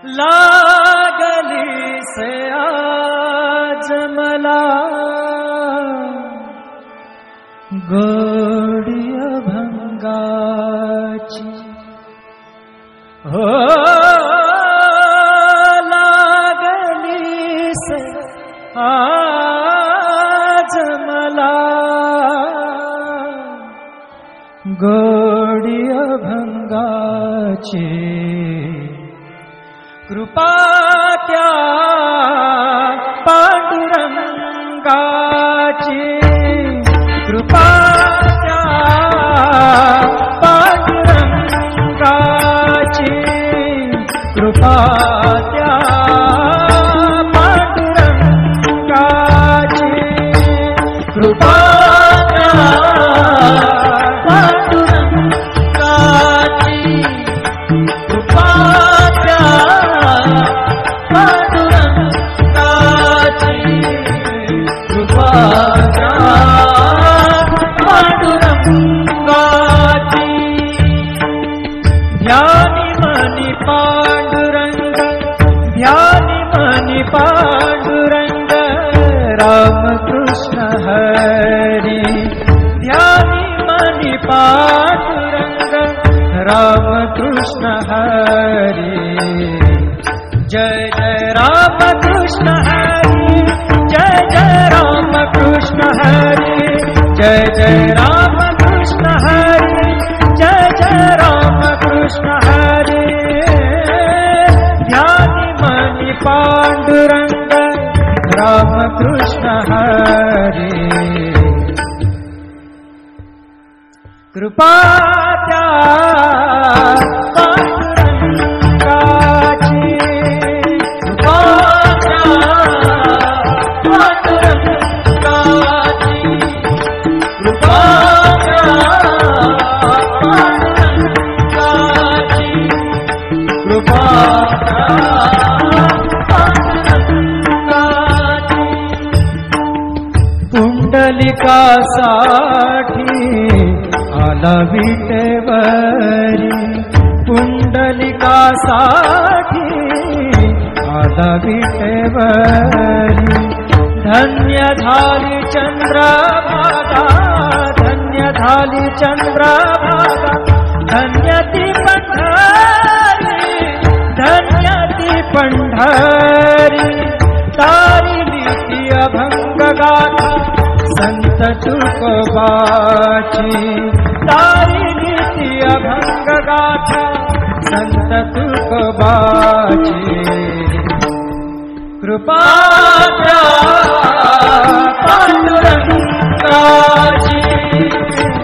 लागली से आज मला गोडी अभंगाची हो लागली से आज मला गोडी अभंगाची कृपा त्या पांडुरंगाची कृपा त्या पांडुरंगाची कृपा त्या पांडुरंगाची कृपा त्या पांडुरंगाची कृपा त्या पांडुरंगाची कृपा त्या पांडुरंगाची ध्यानी मनी पांडुरंग ध्यानी मनी पांडुरंग रामकृष्ण हरी ध्यानी मनी पांडुरंग रामकृष्ण हरी जय जय रामकृष्ण हरी जय जय रामकृष्ण हरी जय जय रामकृष्ण हरी जय जय रामकृष्ण हरी ध्यानी मनी पांडुरंग रामकृष्ण हरी कृपा त्या पांडुरंगाची कृपा त्या पांडुरंगाची कृपा त्या पांडुरंगाची कृपा त्या पांडुरंगाची पुंडलिकासाठी आला विटेवरी पुंडलिकासाठी आला विटेवरी धन्य झाली चंद्रभागा धन्य झाली चंद्रभागा धन्य ती पंढरी धन्य ती पंढरी तारिली ती अभंग गाथा संत तुकोबाची तारिली ती अभंग गाथा संत तुकोबाची कृपा त्या पांडुरंगाची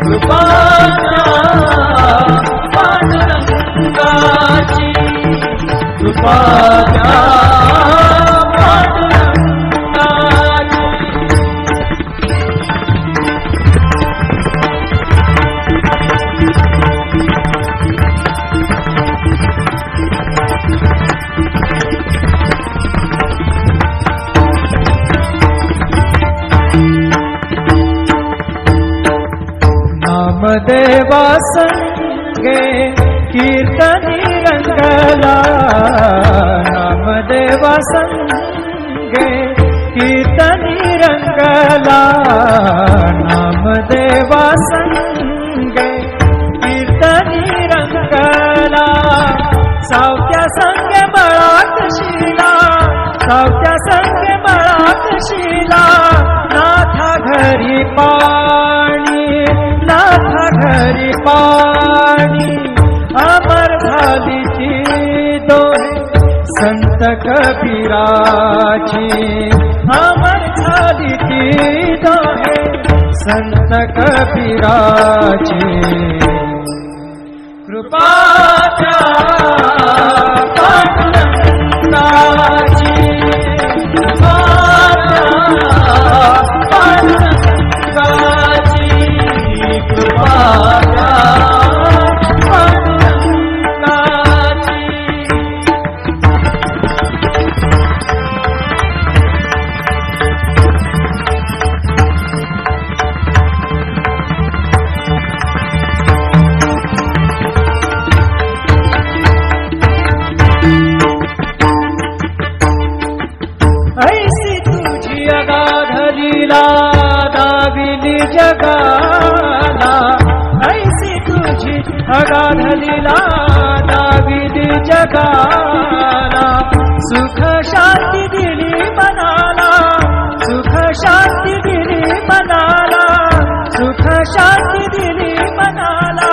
कृपा त्या पांडुरंगाची कृपा त्या नामदेवा संगे कीर्तनी रंगला नामदेवा संगे कीर्तनी रंगला नामदेवा संगे कीर्तनी रंगला सावत्या संगे मळात शिला सावत्या संगे मळात शिला नाथा घरी पाणी नाथा घरी पाणी अमर झाली ती दोहे संत कबीराची अमर झाली ती दोहे संत कबीराची कृपा त्या पांडुरंगाची कृपा त्या पांडुरंगाची कृपा त्या पांडुरंगाची जगाला, ऐसी तुझी अगाध लीला दाविदी जगाला. सुख शांती दिली मनाला, सुख शांती दिली मनाला, सुख शांती दिली मनाला.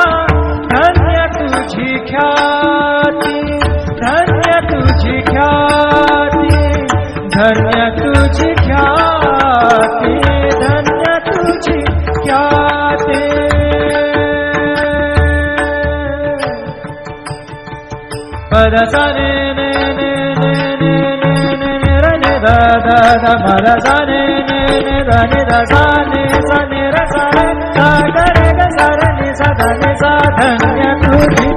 धन्य तुझी ख्याती, धन्य तुझी ख्याती, धन्य तुझी ख्याती, धन्य तुझी ख्याती. पद सा ने ने ने ने ने ने ने ने र ने द द द म र सा ने ने ने द ने द सा ने सा ने र सा रे सा ग रे ग सा र ने सा ध ने सा. धन्य तुझी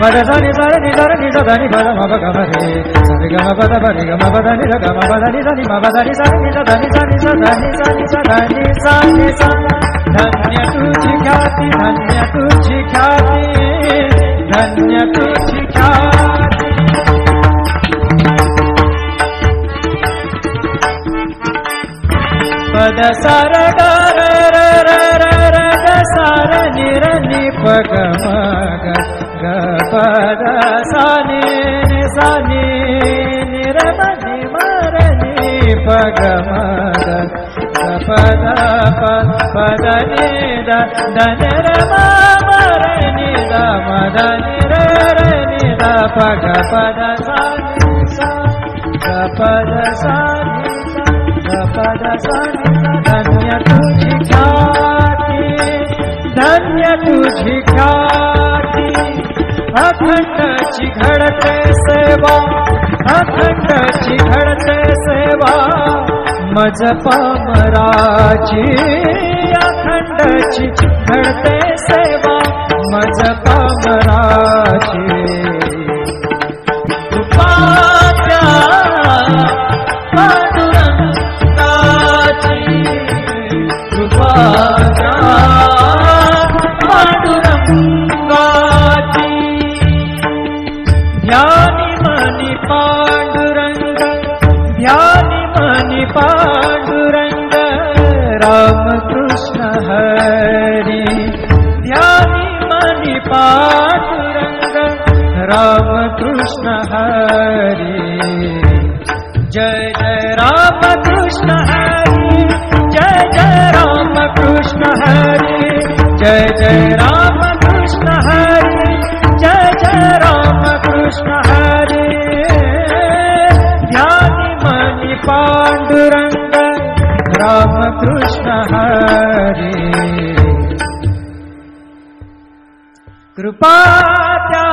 पद सा नि सा रे नि सा रे नि सा ध नि प द म प ग म रे सा रे ग म प द प रे ग म प द नि ध ग म प द नि सा नि म प द नि सा नि सा ध नि सा नि सा ध नि सा नि सा ध नि सा नि सा. धन्य तुझी ख्याति, धन्य तुझी ख्याति, धन्य तुझी ख्याति. पद सार ग र र र र र ग सार नि र नि प ग म ग ग पद सा नि सा नि नि र म नि म र नि प ग म ग प द प प द नि द द न र म म र नि द म द नि र र नि द प ग प द सा नि सा ग प द सा नि सा ग प द सा नि सा. धन्य तुझी ख्याति, धन्य तुझी ख्याति. अखंडची घडते सेवा, अखंडची घडते सेवा मज पामराची. अखंडची घडते सेवा मज पामराची. कृपाच्या पांडुरंगाची, कृपाच्या पांडुरंगाची. ध्यानी मनी पांडुरंग, ध्यानी मनी पांडुरंग. राम कृष्ण हरी, ध्यानी मनी पांडुरंग. राम कृष्ण हरी. जय जय राम कृष्ण हरी, जय जय राम कृष्ण हरी, जय जय राम कृष्ण हरी, जय जय राम कृष्ण हरी. ध्यानी मनी पांडुरंग. राम कृष्ण हरी. कृपा त्या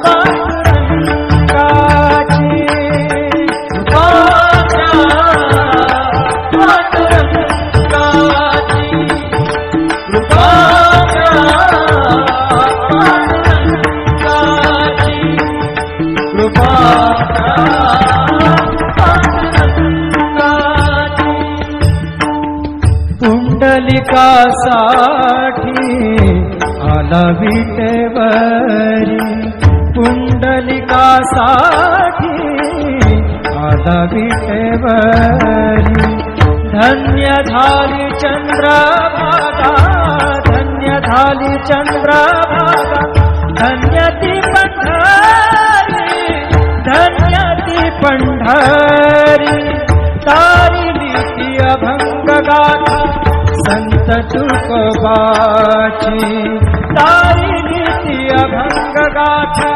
पांडुरंगाची, कृपा त्या पांडुरंगाची, कृपा त्या पांडुरंगाची, कृपा त्या पांडुरंगाची. पुंडलिकासाठी आला विटेवरी, पुंडलिकासाठी आला विटेवरी. धन्य झाली चंद्रभागा, धन्य झाली चंद्रभागा. धन्य ती पंढरी, धन्य ती पंढरी. तारिली ती अभंग गाथा संत तुकोबाची. तारिली ती अभंग गाथा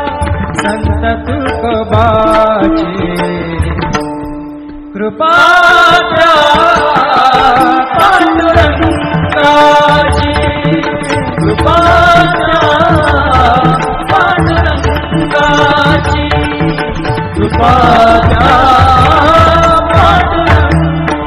संत तुकोबाची. कृपा त्या पांडुरंगाची, कृपा त्या पांडुरंगाची, कृपा त्या पांडुरंगाची.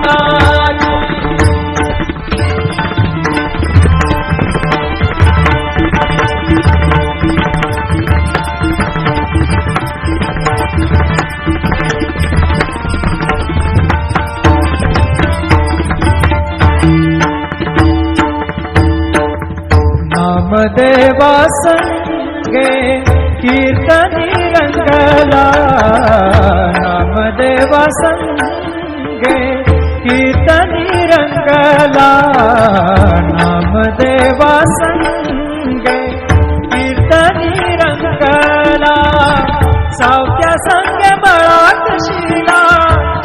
नामदेवा संगे कीर्तनी रंगला, नामदेवा संगे रंगला नामदेवा संगे कीर्तनी रंगला सावत्या संगे बळात शिला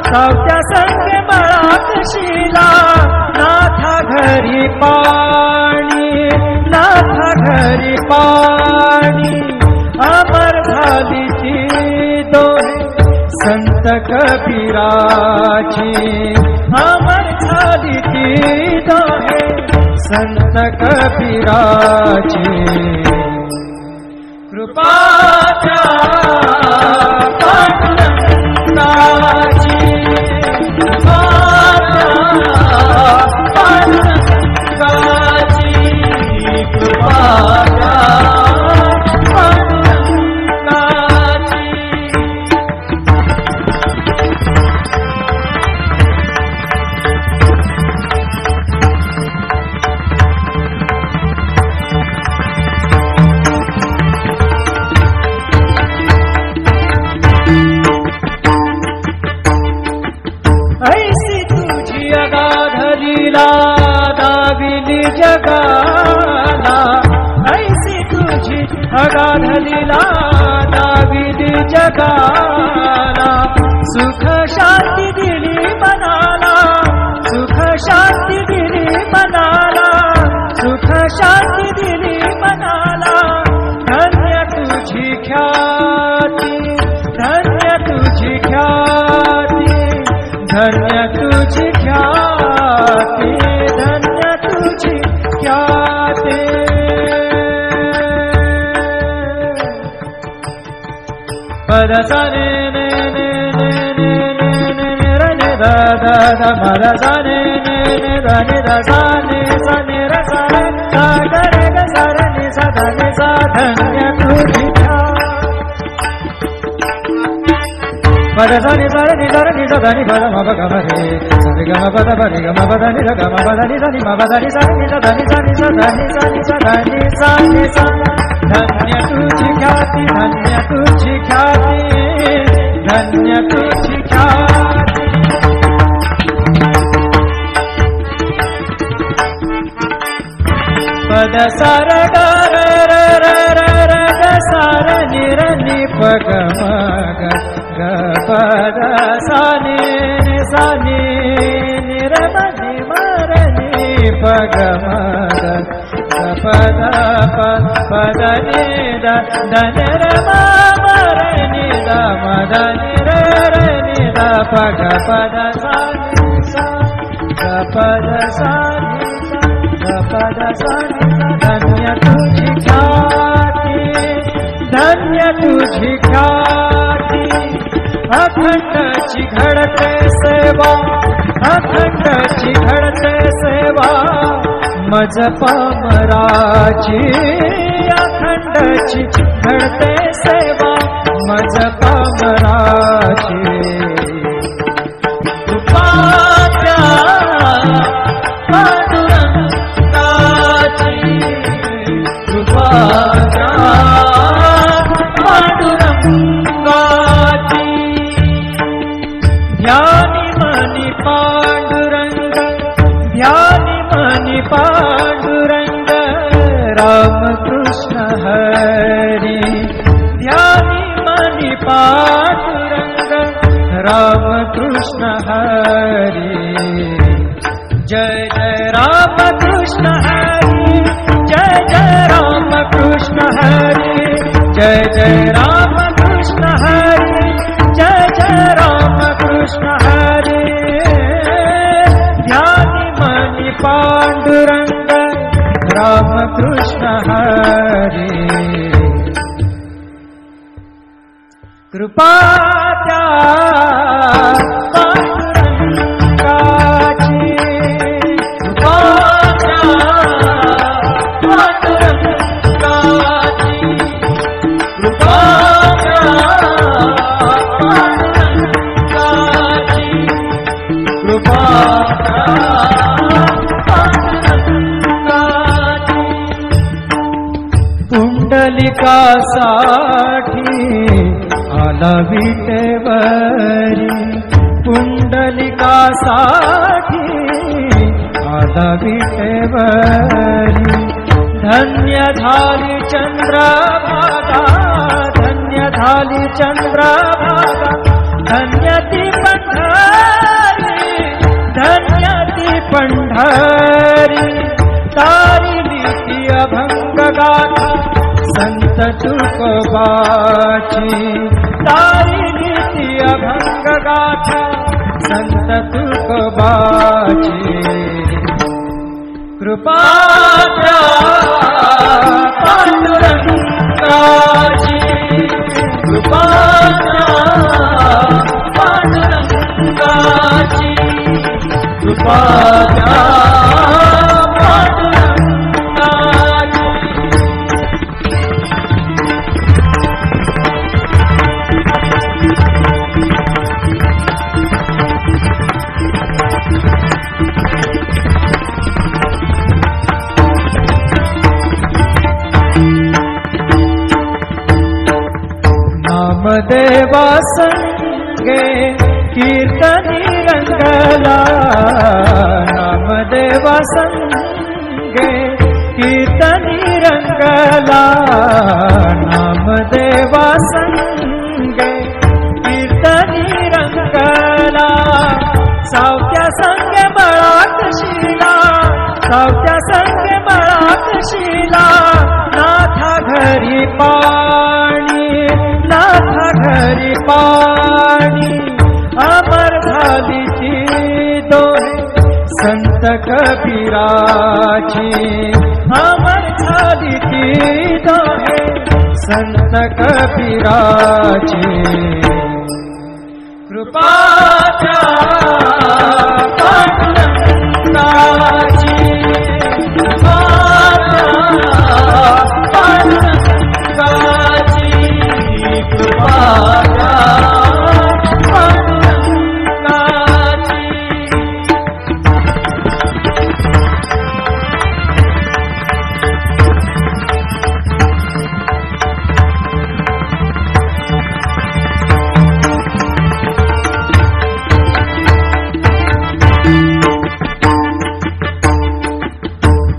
सावत्या संगे बळात शिला नाथा घरी पाणी नाथा घरी पाणी अमर झाली ती दोहे संत कबीराची अमर झाली ती दोहे संत कबीराची कृपाच्या पांडुरंगाची पांडुरंगाची कृपाच्या जगाला ऐसी तुझी अगाध लीला दाविदी जगाला सुख शांती दिली मनाला सुख शांती दिली मनाला सुख शांती दिली मनाला धन्य तुझी ख्याती धन्य तुझी ख्याती धन्य तुझी ख्याती धन्य तुझी ख्याती पद सा ने ने ने ने ने ने ने ने रे ने दा दा दा पद सा ने ने ने दा ने दा सा ने र सा रे सा ग रे ग सा रे नि सा दा नि सा धन्य तुझी पद सा नि सा रे नि सा दा नि पद म प ग म रे सा रे ग म प द प रे ग म प द नि रे ग म प द नि सा नि म प द नि सा नि सा दा नि सा नि सा दा नि सा नि सा दा नि सा नि सा धन्य तुझी ख्याती धन्य तुझी ख्याती धन्य तुझी ख्याती पद सार ग र र र र र ग सार नि र नि प ग म ग ग पद सा नि सा नि नि र म नि म र नि प ग म ग पद पद नि द द न र म म र नि द म द नि र र नि द प ग पद सा नि सा ग पद सा नि सा ग पद सा नि सा धन्य तुझी ख्याती धन्य तुझी ख्याती अखंडची घडते सेवा अखंडची घडते सेवा मज पामराची अखंडची घडते सेवा मज पामराची कृपाच्या पांडुरंगाची कृपाच्या पांडुरंगाची ध्यानी मनी पांडुरंग ध्यानी मनी पांडुरंग राम कृष्ण हरी ध्यानी मनी पांडुरंग राम कृष्ण हरी जय जय राम कृष्ण हरी जय जय राम कृष्ण हरी जय जय राम कृष्ण हरी जय जय राम कृष्ण हरी ध्यानी मनी पांडुरंग राम कृष्ण हरी कृपा त्या पांडुरंगाची कृपा त्या पांडुरंगाची कृपा त्या पांडुरंगाची कृपा त्या पांडुरंगाची पुंडलिकासाठी आला विटेवरी पुंडलिकासाठी दादा विटेवरी धन्य झाली चंद्रभागा धन्य झाली चंद्रभागा धन्य ती पंढरी धन्य ती पंढरी तारिली ती अभंग गाथा संत तुकोबाची तारिली ती अभंग गाथा संत तुकोबाची कृपा द्या पांडुरंगाची कृपा द्या पांडुरंगाची कृपा द्या पांडुरंगाची नामदेवा संगे कीर्तनी रंगला नामदेवा संगे कीर्तनी रंगला नामदेवा संगे कीर्तनी रंगला सावत्या संगे मळात शिला सावत्या संगे मळात शिला नाथा घरी पाणी नाथा घरी पाणी अमर झाली ती दोहे संत कबीराची अमर झाली ती दोहे संत कबीराची कृपा द्या पांडुरंगाची कृपा द्या पांडुरंगाची कृपा द्या पांडुरंगाची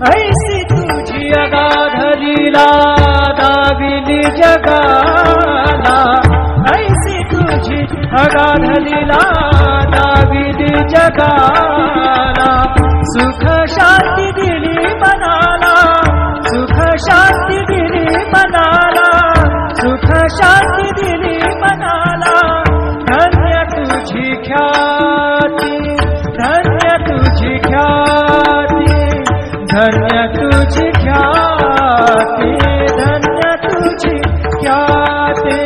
ऐसी तुझी अगाधलीला दाविली जगाला ऐसी तुझी अगाधलीला दाविली जगाला सुख शांती दिली मनाला सुख शांती दिली मनाला सुख शांती दिली मनाला धन्य तुझी ख्याती धन्य तुझी ख्याती धन्य तुझी ख्याती धन्य तुझी ख्याती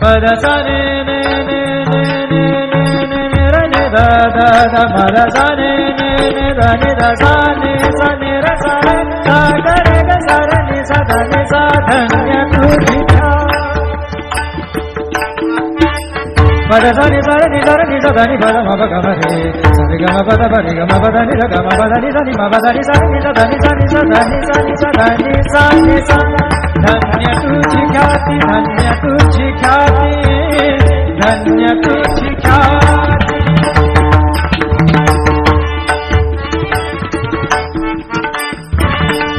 पद सा ने ने ने ने ने ने ने ने र ने दा दा दा पद सा ने ने ने दा ने दा सा ने र सा रे सा ग रे ग सा रे नि सा ध नि सा धन्य तुझी पद सा नि सा रे नि सा ध नि पद म प ग म रे सा रे ग म पद प रे ग म पद नि र ग म पद नि सा नि म पद नि सा नि सा ध नि सा नि सा ध नि सा नि सा ध नि सा नि सा धन्य तुझी ख्याती धन्य तुझी ख्याती धन्य तुझी ख्याती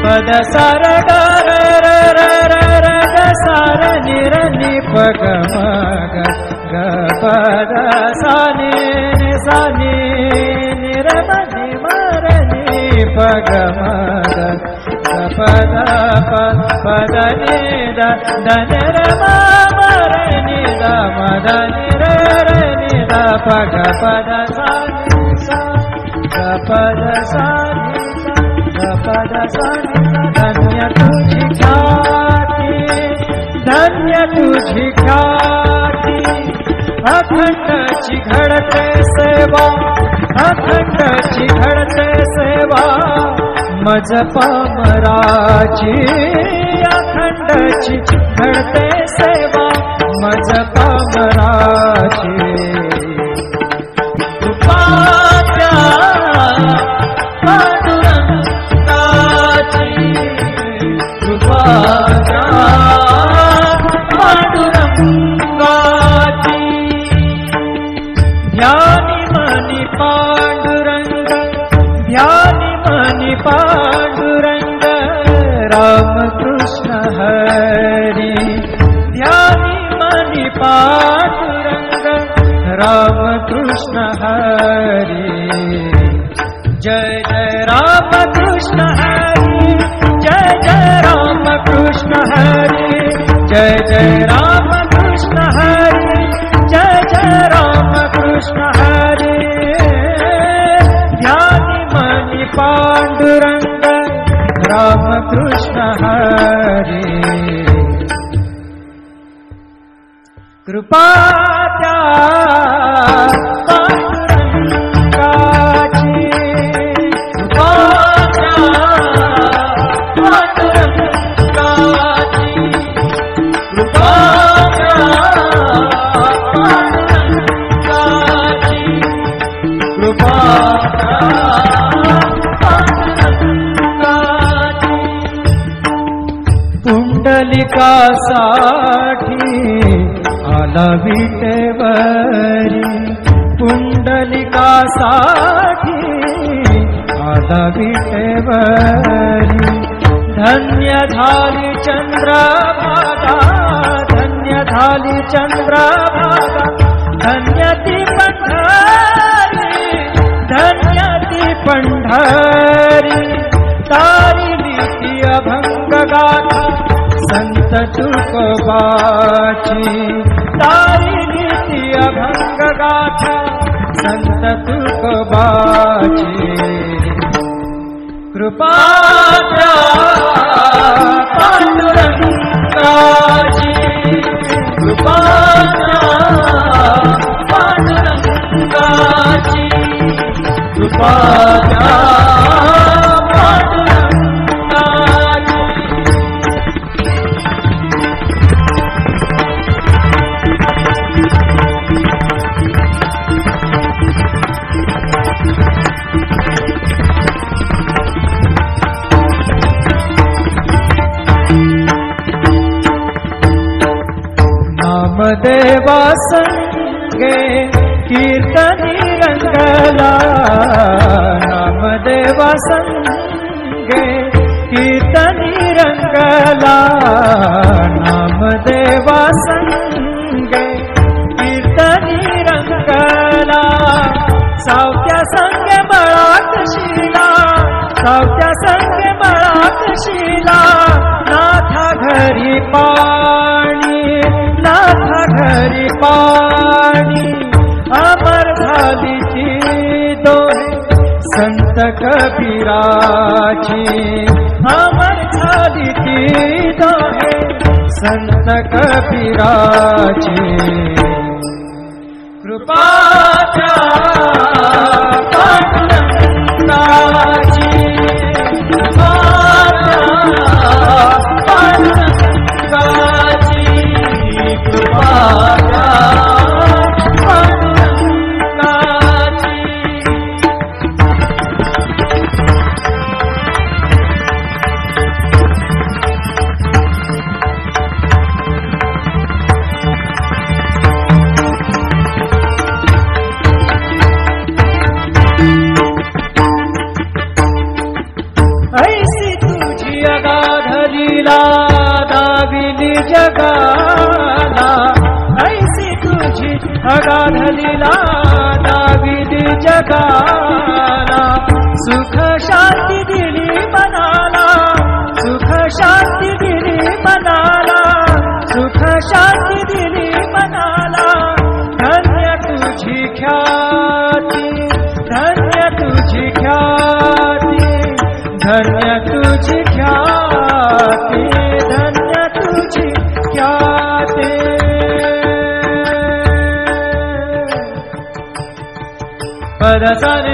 पद सार ग र र र र र ग सार नि र नि प ग म ग ग पद सा नि सा नि नि र म नि म र नि प ग म ग पद पद नि द द न र म म र नि द म द नि र र नि द प ग पद सा नि सा ग पद सा नि सा ग पद सा नि सा धन्य तुझी ख्याती धन्य तुझी ख्याती अखंडची घडते सेवा अखंडची घडते सेवा मज पामराची अखंडची घडते सेवा मज पामराची कृपा द्या पांडुरंगाची कृपा द्या पांडुरंगाची कृष्ण हरी, जय जय राम कृष्ण हरी, जय जय राम कृष्ण हरी, जय जय राम कृष्ण हरी, जय जय राम कृष्ण हरी। ध्यानी मनी पांडुरंग राम कृष्ण हरी, कृपा त्या पांडुरंगाची, कृपा त्या पांडुरंगाची, कृपा त्या पांडुरंगाची, कृपा त्या पांडुरंगाची। पुंडलिकासाठी आला विटेवरी, पुंडलिकासाठी आला विटेवरी। धन्य झाली चंद्रभागा, धन्य झाली चंद्रभागा, धन्य ती पंढरी, धन्य ती पंढरी। तारिली ती अभंग गाथा संत तुकोबाची, तारिली ती अभंग गाथा संत तुकोबाची। कृपा त्या पांडुरंगाची, कृपा त्या पांडुरंगाची, कृपा त्या नामदेवा संगे कीर्तनी रंगला, नामदेवा संगे कीर्तनी रंगला, नामदेवा संगे कीर्तनी रंगला। सावत्या संगे मळात शिला, सावत्या संगे मळात शिला, नाथा घरी पाणी, नाथा घरी पाणी। अमर झाली ती दोहे संत कबीराची, अमर झाली ती दोहे संत कबीराची। कृपा त्या पांडुरंगाची, कृपा त्या पांडुरंगाची, कृपा त्या पांडुरंगाची। ऐसी तुझी अगाध लीला दाविली जगाला, ऐसी तुझी अगाध लीला दाविली जगाला। सुख शांती दिली मनाला, सुख शांती दिली मनाला, सुख शांती दिली मनाला। धन्य तुझी ख्याती, धन्य तुझी ख्याती, धन्य तुझी ख्याती, धन्य तुझी ख्याती। पदसाने